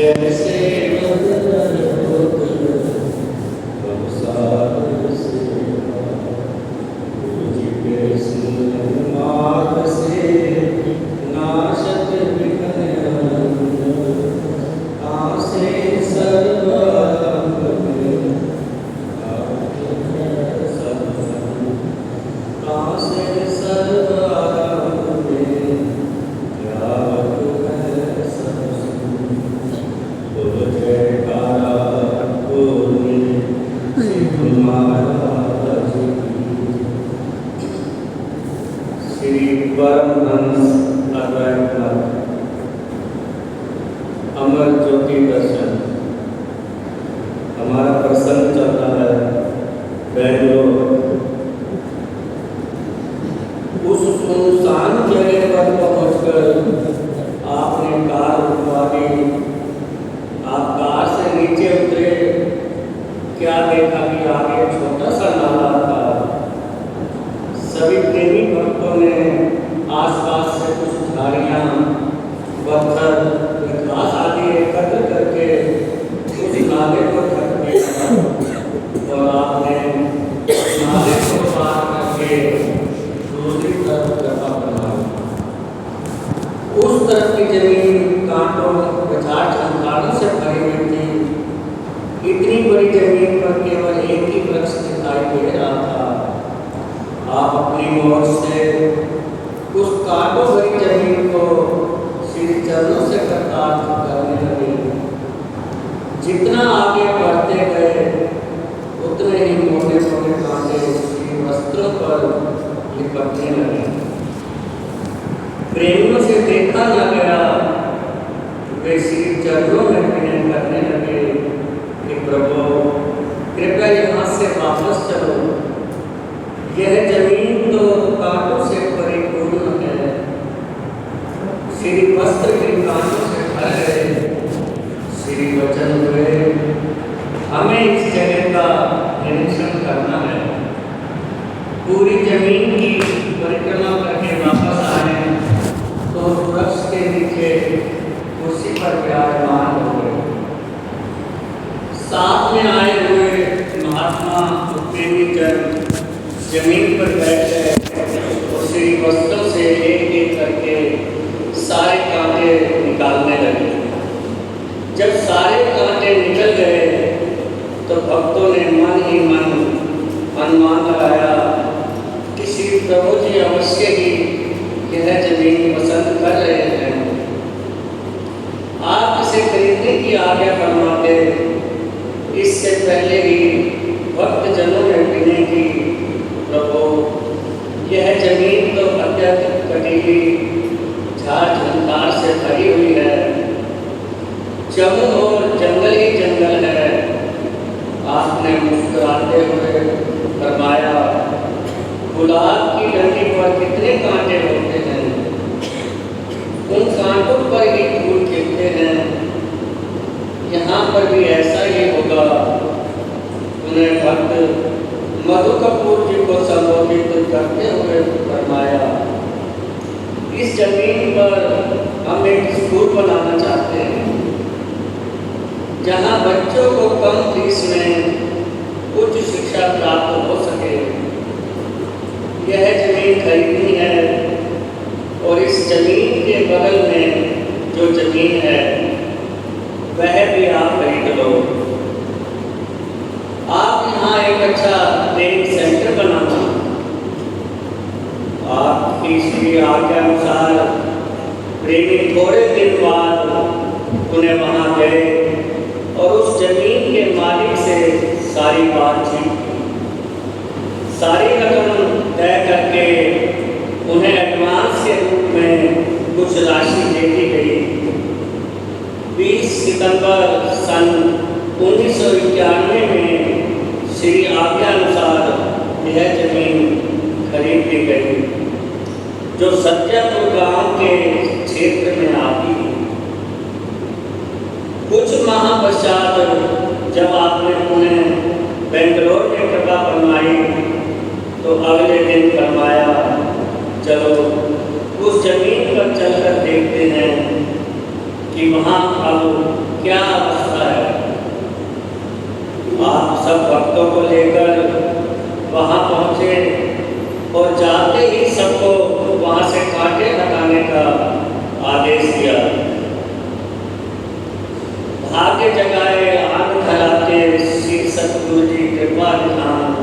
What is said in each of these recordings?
जैसे संसार से तुझके मार्ग से नाशक आसे सर्वांग में आसे सर्वांग में त्याग है सब बोल जयकारा बोले सिद्ध महाराज श्री परमहंस अद्वैत मत अमर ज्योति दर्शन हमारा प्रसंग चल रहा है बेंगलोर। उस सुनसान जगह पर पहुंचकर आपने कार रुकवा दी। आप कार से नीचे उतरे, क्या देखा कि आगे छोटा सा नाला था। सभी प्रेमी भक्तों ने आसपास से कुछ झाड़ियां, पत्थर, घास आदि एकत्र करके उस नाले को ढक दिया और आपने नाले को पार करके दूसरी तरफ रास्ता बनाया। उस तरफ की जमीन कांटों, पछाड़ झंकारों से भरी हुई थी। इतनी बड़ी जमीन पर केवल एक ही वृक्ष दिखाई दे रहा था। आप अपनी ओर से उस कांटों भरी जमीन को श्री चरणों से कृतार्थ करने लगे। जितना आगे बढ़ते गए उतने ही मोटे मोटे कांटे श्री वस्त्रों पर लिपटने लगे। प्रेमियों से देखा न गया, वे श्री चरणों में विनय करने लगे कि प्रभु कृपया यहाँ से वापस चलो। यह जमीन तो कांटों से परिपूर्ण है, श्री वस्त्र के कांटों से भर गए। श्री वचन हुए, हमें इस जगह का निरीक्षण करना है। पूरी जमीन की परिक्रमा करके वापस आए तो वृक्ष के नीचे कुर्सी पर विराजमान हो गए। साथ में आए हुए महात्मा प्रेमी जन जमीन पर बैठ गए और श्री वस्त्रों से एक एक करके सारे कांटे निकालने लगे। जब सारे कांटे निकल गए तो भक्तों ने मन ही मन अनुमान लगाया कि श्री प्रभु जी अवश्य ही यह जमीन पसंद कर रहे हैं। आप इसे खरीदने की आज्ञा फरमाते। इससे पहले ही भक्त जनों ने विनय की, प्रभु यह जमीन तो अत्यधिक कटीली झाड़ झंकार से भरी हुई है। चारों ओर जंगल ही जंगल है। आपने मुस्कुराते हुए फरमाया, गुलाब की डंडी पर कितने कांटे होते हैं, उन कांटों पर ही फूल खिलते हैं। यहाँ पर भी ऐसा ही होगा। उन्हें भक्त मधु कपूर जी को संबोधित करते हुए फरमाया, इस जमीन पर हम एक स्कूल बनाना चाहते हैं जहाँ बच्चों को कम फीस में उच्च शिक्षा प्राप्त हो सके। यह जमीन खरीदनी है और इस जमीन के बगल में जो जमीन है वह भी आप खरीद लो। आप यहाँ एक अच्छा ट्रेनिंग सेंटर बनाना। आपकी श्री आज्ञा अनुसार प्रेमी थोड़े दिन बाद उन्हें वहाँ गए और उस जमीन के मालिक से सारी बातचीत की। सारी रकम तय करके उन्हें एडवांस के रूप में कुछ राशि दे दी गई। 20 सितंबर सन 1991 में श्री आज्ञा अनुसार यह जमीन खरीद ली गई, जो सत्यापुर गांव के क्षेत्र में आती है। कुछ माह पश्चात जब आपने उन्हें बेंगलोर में कृपा फरमाई तो अगले दिन फरमाया, चलो उस जमीन पर चलकर देखते हैं। कि वहाँ अब क्या अवस्था है। आप सब भक्तों को लेकर वहाँ पहुँचे और जाते ही सबको वहाँ से कांटे हटाने का आदेश दिया। भाग्य जगाए आग फैलाते श्री सतगुरु जी कृपा निधान,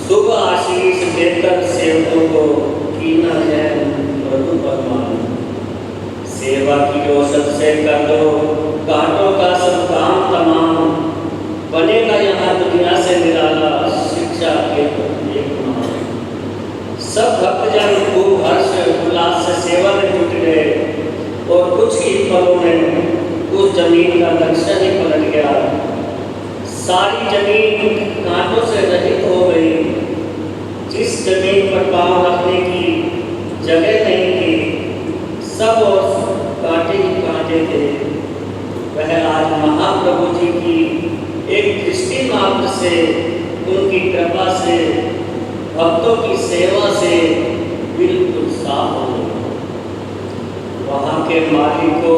शुभ आशीष देकर सेवकों को कीना है मृदु फरमान। सेवा की औसत से कर दो कांटों का सब काम तमाम, बनेगा यहाँ दुनिया से निराला शिक्षा के एक महान। सब भक्तजन खूब हर्ष उल्लास से सेवा में जुट गए और कुछ ही पलों में उस जमीन का नक्शा ही पलट गया। सारी जमीन कांटों से रहित हो गई। जिस जमीन पर पांव रखने की जगह नहीं थी, सब और कांटे ही कांटे थे। वह आज महाप्रभु जी की एक दृष्टि मात्र से, उनकी कृपा से, भक्तों की सेवा से बिल्कुल साफ हो गई। वहाँ के मालिक को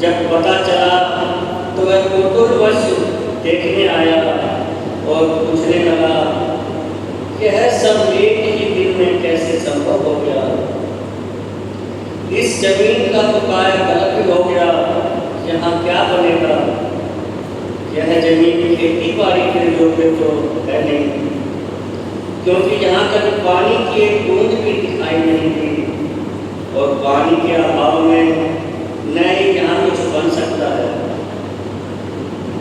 जब पता चला तो वह कौतूहलवश देखने आया और पूछने लगा कि यह सब एक ही दिन में कैसे संभव हो गया। इस जमीन का तो काया गलत हो गया, यहाँ क्या बनेगा। यह जमीन खेती बाड़ी के योग्य तो है नहीं, क्योंकि यहाँ कभी पानी की एक बूंद भी दिखाई नहीं दी और पानी के अभाव में न ही यहाँ कुछ बन सकता है।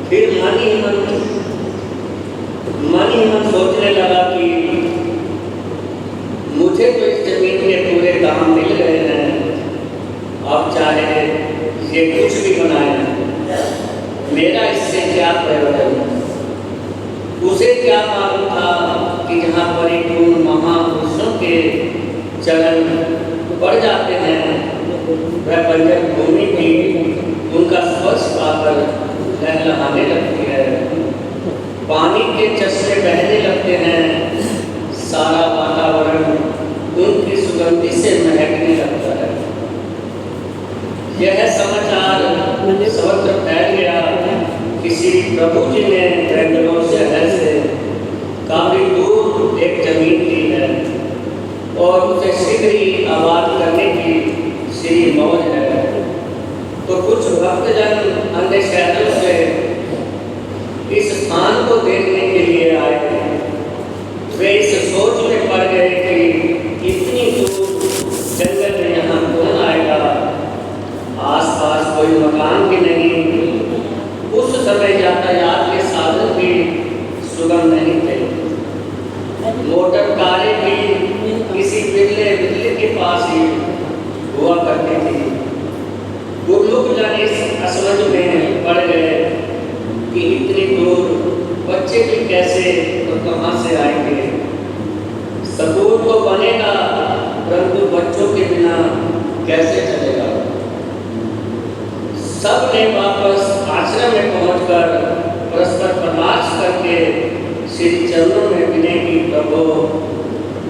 फिर मन ही मन सोचने लगा कि मुझे तो इस जमीन के पूरे दाम मिल गए हैं, अब चाहे ये कुछ भी बनाए, मेरा इससे क्या प्रयोजन। उसे क्या मालूम था कि जहाँ परिपूर्ण महापुरुषों के चरण बढ़ जाते हैं, वह बंजर भूमि भी उनका स्पर्श पाकर लहलहाने लगती है, पानी के चश्मे बहने लगते हैं, सारा वातावरण उनकी सुगंधी से महकने लगता है। यह समाचार सर्वत्र फैल गया। किसी प्रभु जी ने बेंगलोर शहर से काफी दूर एक जमीन ली है और उसे शीघ्र ही आबाद करने की श्री मौज है। तो कुछ भक्तजन अन्य शहरों से इस स्थान को देखने के लिए आए। वे इस सोच में पड़ गए कि इतनी दूर जंगल में यहाँ कौन आएगा, आसपास कोई मकान भी नहीं, उस समय यातायात के साधन भी सुगम नहीं थे, मोटर कारें भी किसी बिल्ले के पास ही हुआ करती थी। वो लोग जाने इस असमझ में पड़ गए कि इतनी दूर बच्चे भी कैसे और कहाँ से आएंगे। स्कूल तो बनेगा परंतु बच्चों के बिना कैसे चलेगा। सब ने वापस आश्रम में पहुंचकर परस्पर परामर्श करके श्री चरणों में विनय की, प्रभु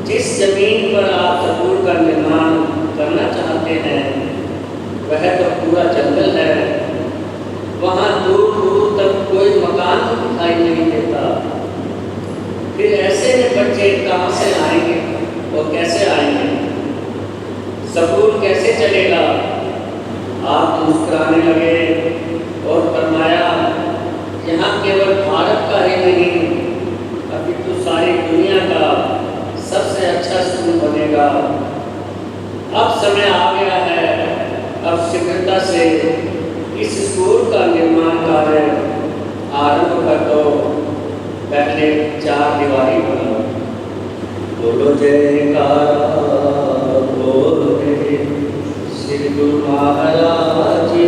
जिस जमीन पर आप स्कूल का निर्माण करना चाहते हैं वह तो पूरा जंगल है, वहाँ दूर दूर तक कोई मकान दिखाई नहीं देता। फिर ऐसे में बच्चे कहाँ से आएंगे और कैसे आएंगे, स्कूल कैसे चलेगा। आप मुस्कुराने लगे और फरमाया, यहाँ केवल भारत का ही नहीं अभी तो सारी दुनिया का सबसे अच्छा स्कूल बनेगा। अब समय आ गया है, अब शीघ्रता से इस स्कूल का निर्माण कार्य आरंभ कर दो, पहले 4 दीवारी बनाओ। बोलो जयकारा बोले श्री गुरु महाराज जी।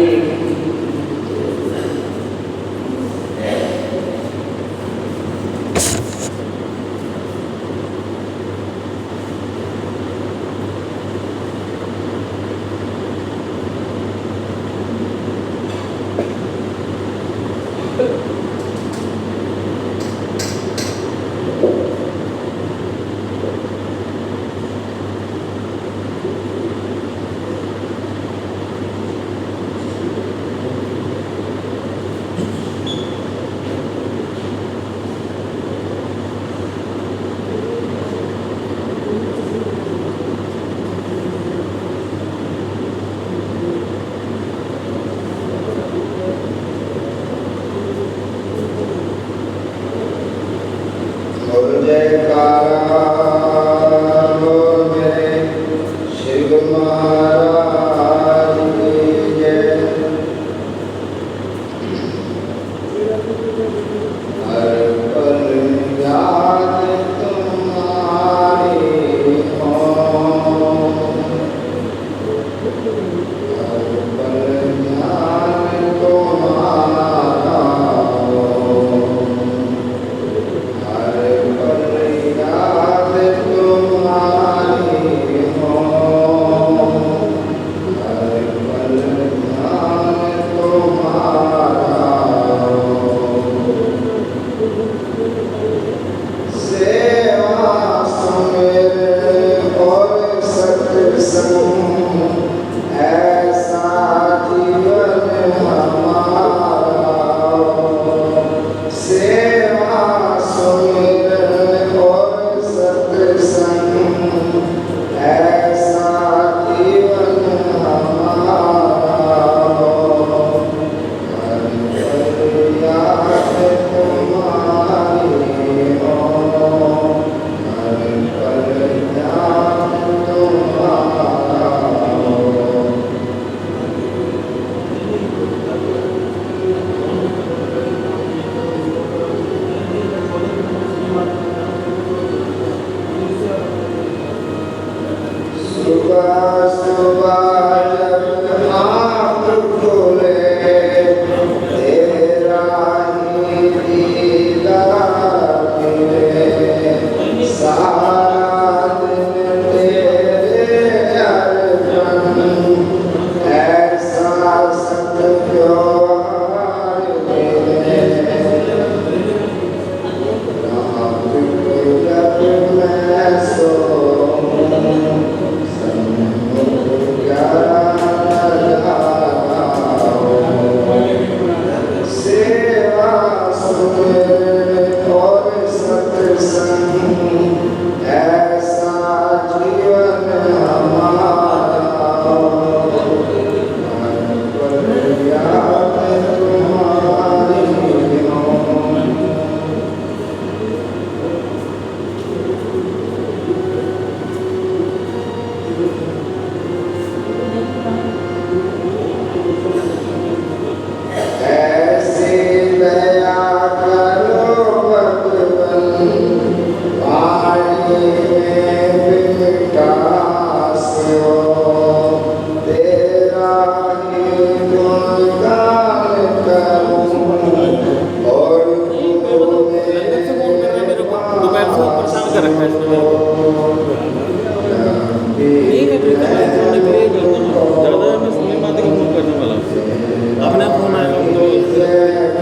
फोन आएगा तो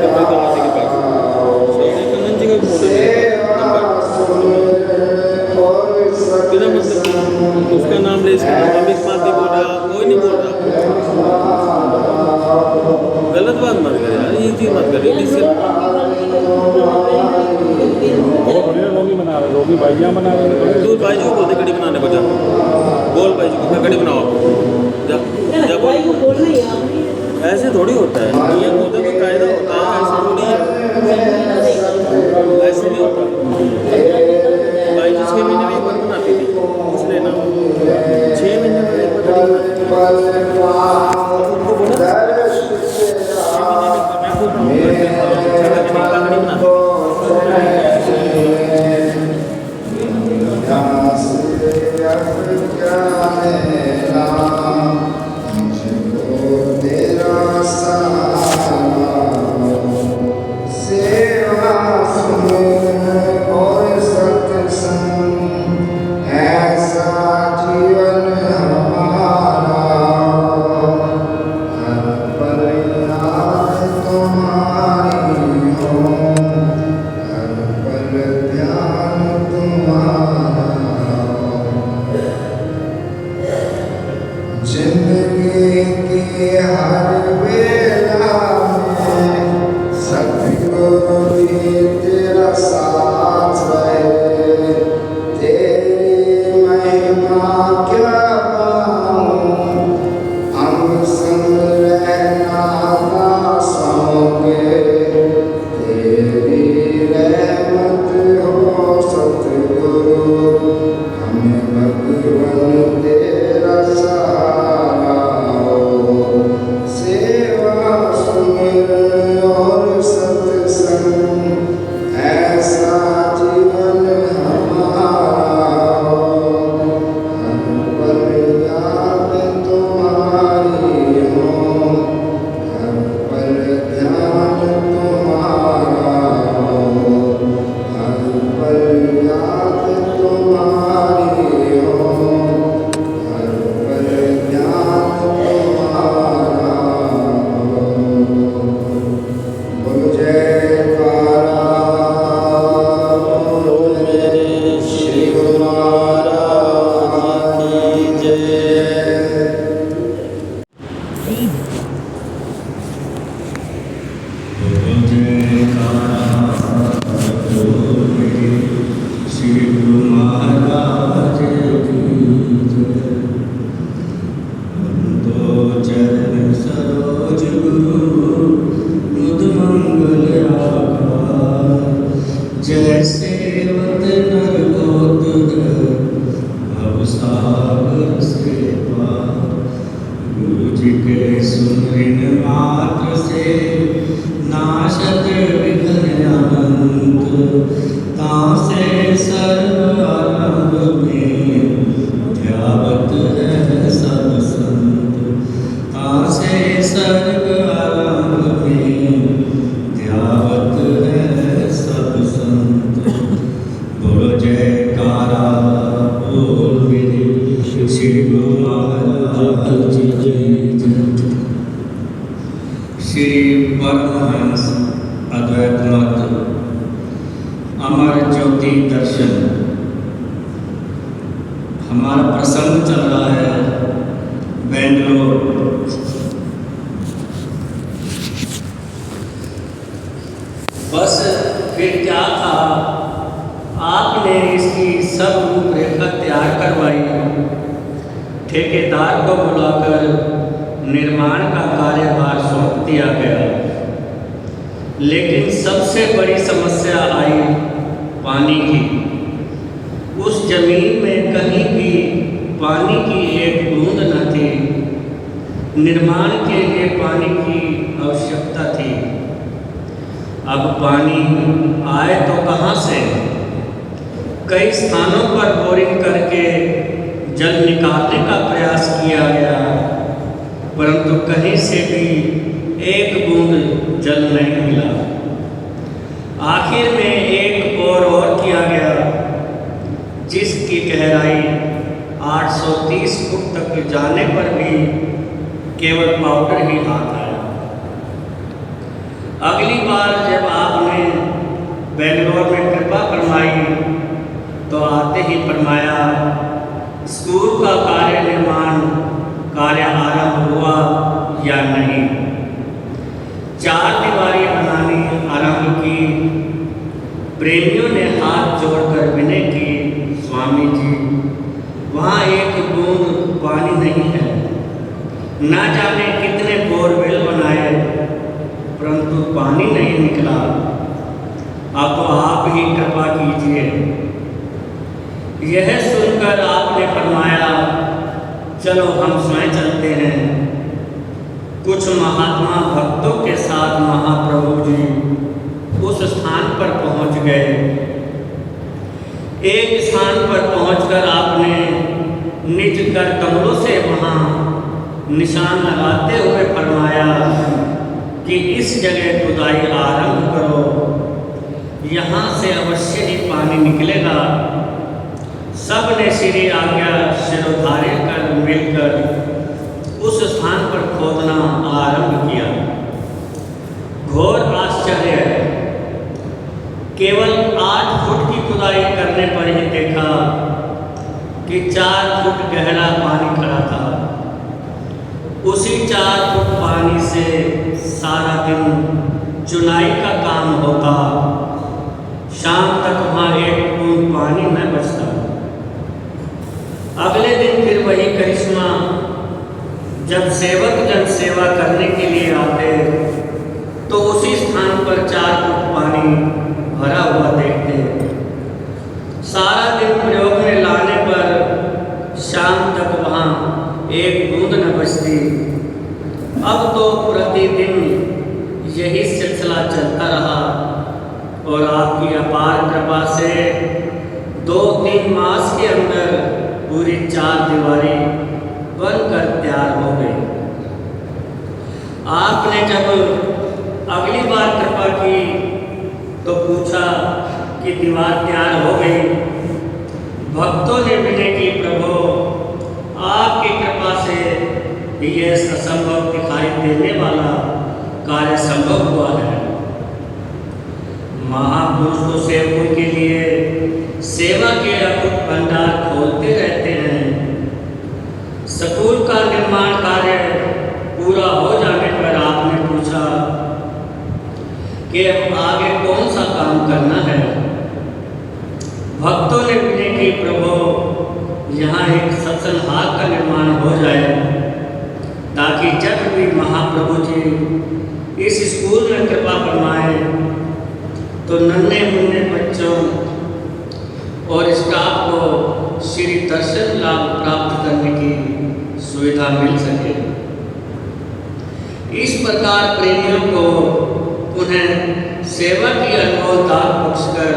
अपने करवाने के पास कंगन जी का फोन है बिना मतलब उसका नाम ले इसका नाम अमित माती बोल रहा कोई नहीं बोल रहा गलत बात मत कर यार ये चीज़ मत कर रोगी भाइयाँ बना रहे तू भाई जी को बोलते कड़ी बनाने को जा बोल भाई जी को कड़ी बनाओ जा जा बोल ऐसे थोड़ी होता है नियम होता है तो कायदा होता है ऐसे थोड़ी है ऐसे नहीं होता भाई जी 6 महीने में एक बार बनाती थी इसलिए ना 6 महीने में एक बार उनको बोला 6 महीने में मैं खुद बनाती जिसकी गहराई 830 फुट तक जाने पर भी केवल पाउडर ही हाथ आया। अगली बार जब आपने बेंगलोर में कृपा फरमाई तो आते ही फरमाया स्कूल का कार्य आरंभ हुआ या नहीं। 4 दीवारी बनानी आरंभ की। प्रेमियों ने हाथ जोड़कर विनय की, स्वामी जी वहाँ एक बूंद पानी नहीं है। ना जाने कितने बोरवेल बनाए परंतु पानी नहीं निकला। अब तो आप ही कृपा कीजिए। यह सुनकर आपने फरमाया चलो हम स्वयं चलते हैं। कुछ महात्मा भक्तों के साथ महाप्रभु जी उस स्थान पर पहुंच गए। एक स्थान पर पहुंचकर आपने निज कर कमलों से वहाँ निशान लगाते हुए फरमाया कि इस जगह खुदाई आरंभ करो, यहाँ से अवश्य ही पानी निकलेगा। सब ने श्री आज्ञा शिरोधार्य कर मिलकर उस स्थान पर खोदना आरंभ किया। घोर आश्चर्य है, केवल 8 फुट की खुदाई करने पर ही देखा कि 4 फुट गहरा पानी खड़ा था। उसी 4 फुट पानी से सारा दिन चुनाई का काम होता। शाम तक वहाँ एक बूंद पानी न बचता। अगले दिन फिर वही करिश्मा, जब सेवक जन सेवा करने के लिए आते तो उसी स्थान पर 4 फुट पानी भरा हुआ देखते। सारा दिन प्रयोग में लाने पर शाम तक वहाँ एक बूंद न बचती। अब तो प्रतिदिन यही सिलसिला चलता रहा और आपकी अपार कृपा से 2-3 मास के अंदर पूरी 4 दीवारी बनकर तैयार हो गई। आपने जब अगली बार कृपा की तो पूछा कि दीवार तैयार हो गई। भक्तों ने विनय की, प्रभु आपकी कृपा से यह असंभव दिखाई देने वाला कार्य संभव हुआ है। महापुरुष तो सेवकों के लिए सेवा के अद्भुत भंडार खोलते रहते हैं। स्कूल का निर्माण कार्य पूरा हो जाने पर आपने पूछा कि अब आगे कौन सा काम करना है। भक्तों ने विनय की, प्रभु यहाँ एक सत्संग हाल का निर्माण हो जाए ताकि जब भी महाप्रभु जी इस स्कूल में कृपा फरमाए तो नन्हे मुन्ने बच्चों और स्टाफ को श्री दर्शन लाभ प्राप्त करने की सुविधा मिल सके। इस प्रकार प्रेमियों को उन्हें सेवा की अनमोल दान बख्शकर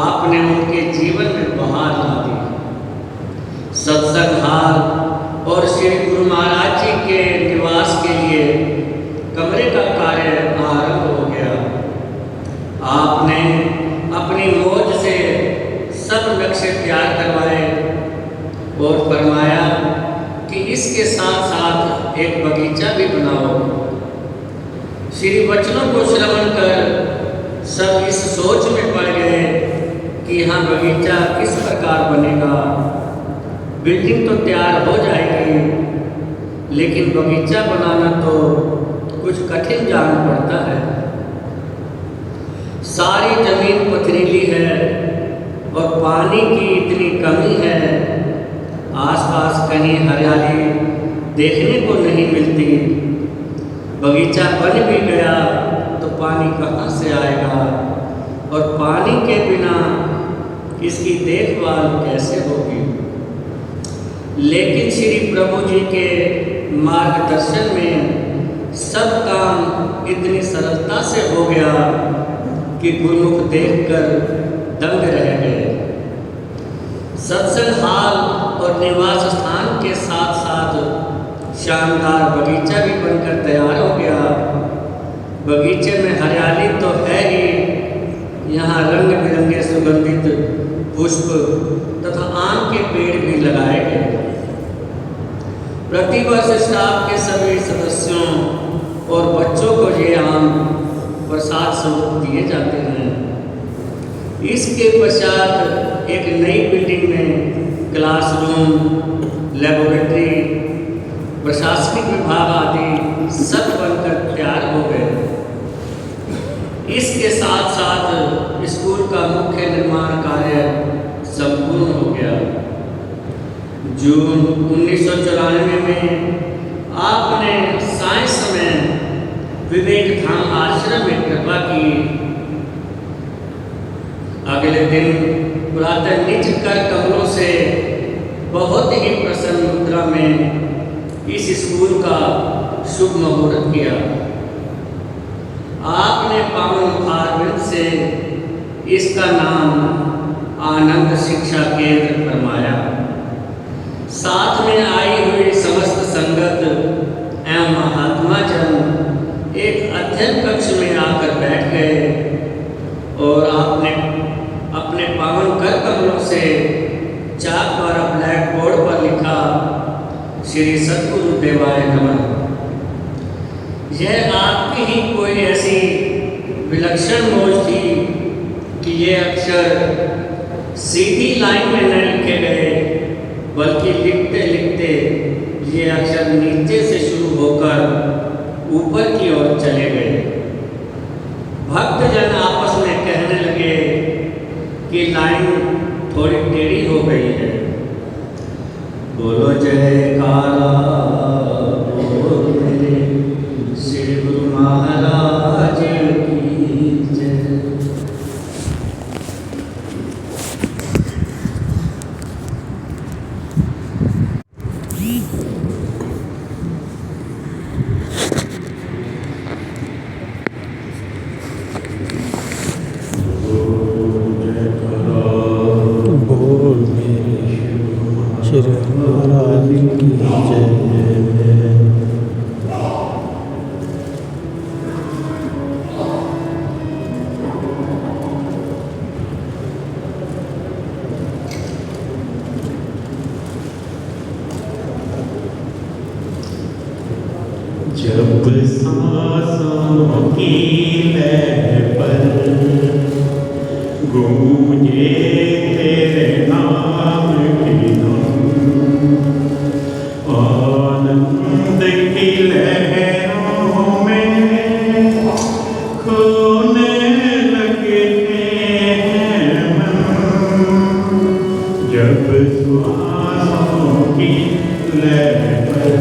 आपने उनके जीवन में बहार ला दी। सत्संग हाल और श्री गुरु महाराज जी के निवास के लिए कमरे का कार्य आरंभ हो गया। आपने अपनी मौज से सब नक्शे तैयार करवाए और फरमाया कि इसके साथ साथ एक बगीचा भी बनाओ। श्री वचनों को श्रवण कर सब इस सोच में पड़ गए कि यहाँ बगीचा किस प्रकार बनेगा। बिल्डिंग तो तैयार हो जाएगी लेकिन बगीचा बनाना तो कुछ कठिन जान पड़ता है। सारी जमीन पथरीली है और पानी की इतनी कमी है, आसपास कहीं हरियाली देखने को नहीं मिलती। बगीचा बन भी गया तो पानी कहाँ से आएगा और पानी के बिना इसकी देखभाल कैसे होगी। लेकिन श्री प्रभु जी के मार्गदर्शन में सब काम इतनी सरलता से हो गया कि गुरुमुख देखकर दंग रह गए। सत्संग हाल और निवास स्थान के साथ साथ शानदार बगीचा भी बनकर तैयार हो गया। बगीचे में हरियाली तो है ही, यहाँ रंग बिरंगे सुगंधित पुष्प तथा आम के पेड़ भी लगाए गए। प्रतिवर्ष स्टाफ के सभी सदस्यों और बच्चों को ये आम प्रसाद स्वरूप दिए जाते हैं। इसके पश्चात एक नई बिल्डिंग में क्लासरूम, लेबोरेटरी, प्रशासनिक विभाग आदि सब बनकर तैयार हो गए। इसके साथ साथ स्कूल का मुख्य निर्माण कार्य संपूर्ण हो गया। जून 1994 में आपने साइंस में विवेक धाम आश्रम में कृपा की। अगले दिन प्रातः निज कर कमलों से बहुत ही प्रसन्न मुद्रा में इस स्कूल का शुभ मुहूर्त किया। आपने पावन मुखारविंद से इसका नाम आनंद शिक्षा केंद्र फरमाया। साथ में आई हुई समस्त संगत एवं महात्मा जन एक अध्ययन कक्ष में आकर बैठ गए और आपने अपने पावन कर कमलों से चाक द्वारा ब्लैक बोर्ड पर लिखा, श्री सद्गुरु देवाय नमः। यह आपकी ही कोई ऐसी विलक्षण मौज थी कि ये अक्षर सीधी लाइन में न लिखे गए, बल्कि लिखते लिखते ये अक्षर नीचे से शुरू होकर ऊपर की ओर चले गए। भक्तजन आपस में कहने लगे कि लाइन थोड़ी टेढ़ी हो गई है। बोलो जयकारा बोल मेरे श्री गुरु महाराज की जय। बोल मेरे श्री महाराज की जय। जब सांसों की लय पर गूंजे तेरे नाम की धुन, आनंद की लहरों में खोने लगते हैं मन। जब सांसों की लय पर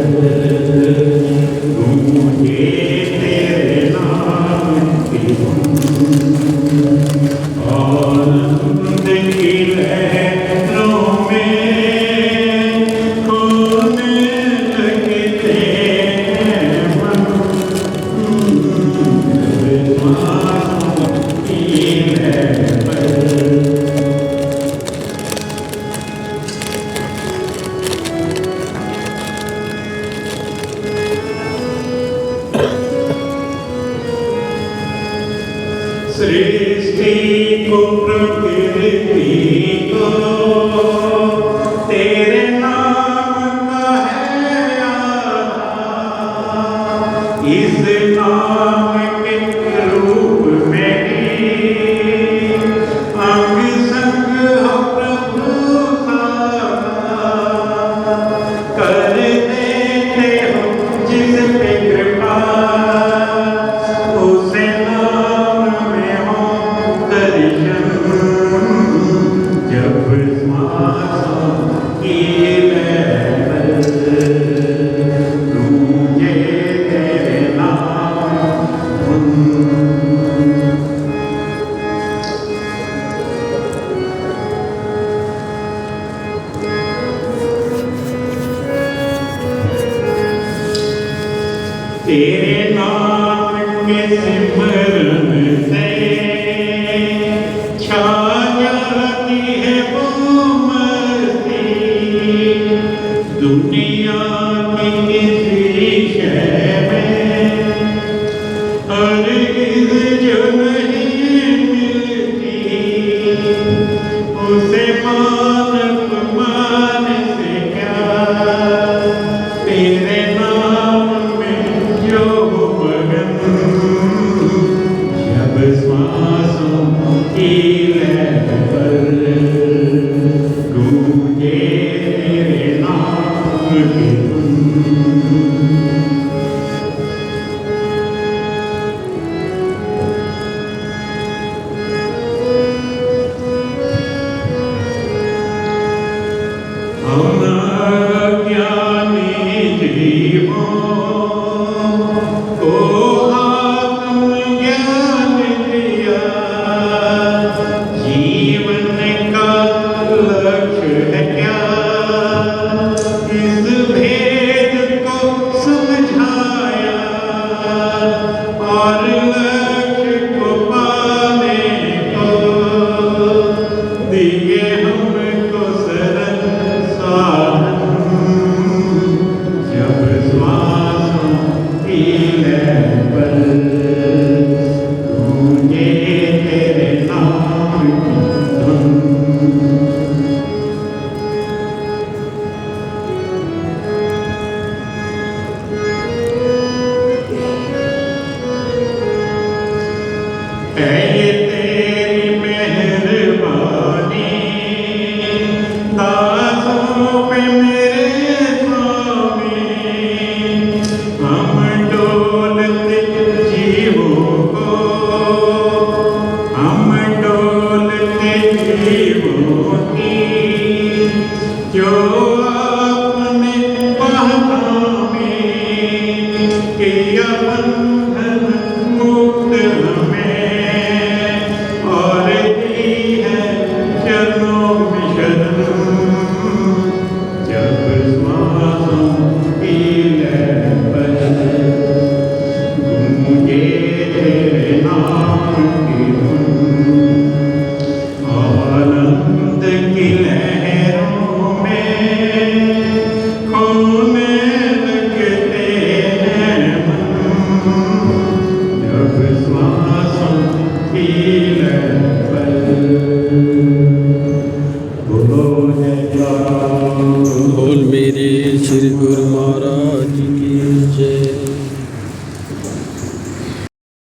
गूंजे तेरे नाम की धुन, आनंद की लहरों में खोने लगते हैं मन। सांसों की लय पर सृष्टि को प्रकृति को तेरे नाम का है आधार। इस नाम के रूप में ही अंग संग हो प्रभु साकार। कर देते हो जिस पे कृपा, उसे नाम में हो दर्शन। जब सांसों की लय पर गूंजे तेरे नाम धुन, तेरे नाम के सिमरन से छा जाती है वो मस्ती। दुनिया की किसी शय में हरगिज़ जो नहीं मिलती, उसे मान अपमान से क्या। तेरे नाम में जो मगन, और लक्ष्य को पाने को दिए हमको सरल साधन। जब श्वासों की लय पर गूंजे तेरे नाम की धुन। है ये तेरी मेहरबानी दासों पे मेरे स्वामी। हम डोलते जीवों को, हम डोलते जीवों की जो आपने पहचाने किया बंधन मुक्त हमें और दी है चरणों में शरण। जब श्वासों की लय पर गूंजे तेरे नाम की धुन। आनंद की लहरों में खोने लगते हैं मन। जब श्वासों की